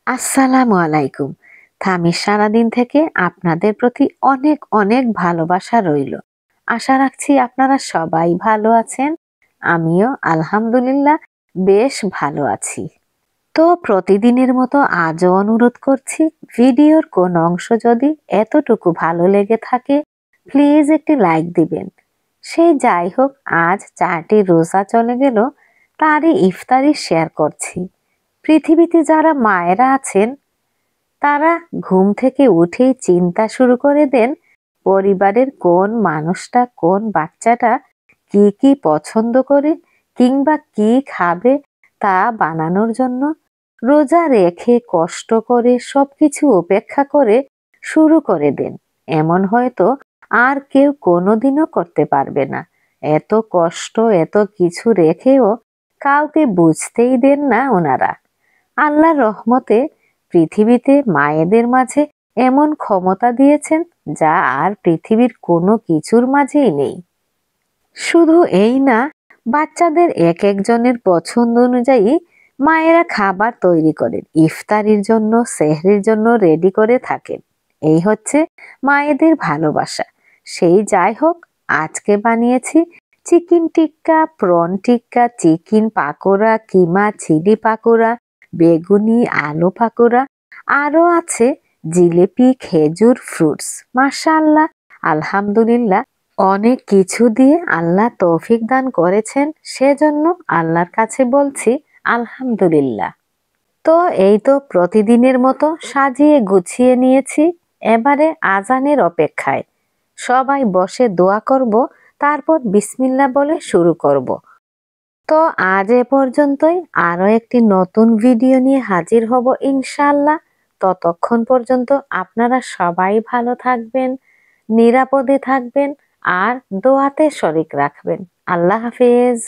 আসসালামু আলাইকুম। থামির সারাদিন থেকে আপনাদের প্রতি অনেক অনেক ভালোবাসা রইল। আশা রাখছি আপনারা সবাই ভালো আছেন। আমিও আলহামদুলিল্লাহ বেশ ভালো আছি। তো প্রতিদিনের মতো আজও অনুরোধ করছি, ভিডিওর কোন অংশ যদি এতটুকু ভালো লেগে থাকে প্লিজ একটি লাইক দিবেন। সে যাই হোক, আজ 4টি রোজা চলে গেল, তারই ইফতারি শেয়ার করছি। পৃথিবীতে যারা মায়েরা আছেন তারা ঘুম থেকে উঠেই চিন্তা শুরু করে দেন পরিবারের কোন মানুষটা, কোন বাচ্চাটা কি কি পছন্দ করে কিংবা কি খাবে তা বানানোর জন্য রোজা রেখে কষ্ট করে সবকিছু উপেক্ষা করে শুরু করে দেন। এমন হয়তো আর কেউ কোনোদিনও করতে পারবে না। এত কষ্ট, এত কিছু রেখেও কাউকে বুঝতেই দেন না ওনারা। আল্লাহর রহমতে পৃথিবীতে মায়েদের মাঝে এমন ক্ষমতা দিয়েছেন যা আর পৃথিবীর কোনো কিছুর মাঝেই নেই। শুধু এই না, বাচ্চাদের এক একজনের পছন্দ অনুযায়ী মায়েরা খাবার তৈরি করেন, ইফতারির জন্য সেহরির জন্য রেডি করে থাকেন। এই হচ্ছে মায়েদের ভালোবাসা। সেই যাই হোক, আজকে বানিয়েছি চিকেন টিক্কা, প্রন টিক্কা, চিকেন পাকোড়া, কিমা চিলি পাকোড়া, বেগুনি আলু পাকোড়া, আরো আছে জিলিপি, খেজুর, ফ্রুটস। মাশাআল্লাহ, আলহামদুলিল্লাহ, অনেক কিছু দিয়ে আল্লাহ তৌফিক দান করেছেন, সেজন্য আল্লাহর কাছে বলছি আলহামদুলিল্লাহ। তো এই তো প্রতিদিনের মতো সাজিয়ে গুছিয়ে নিয়েছি, এবারে আজানের অপেক্ষায়। সবাই বসে দোয়া করব, তারপর বিসমিল্লাহ বলে শুরু করব। তো আজ এ পর্যন্তই। আরো একটি নতুন ভিডিও নিয়ে হাজির হব ইনশাআল্লাহ। ততক্ষণ পর্যন্ত আপনারা সবাই ভালো থাকবেন, নিরাপদে থাকবেন আর দোয়াতে শরীক রাখবেন। আল্লাহ হাফেজ।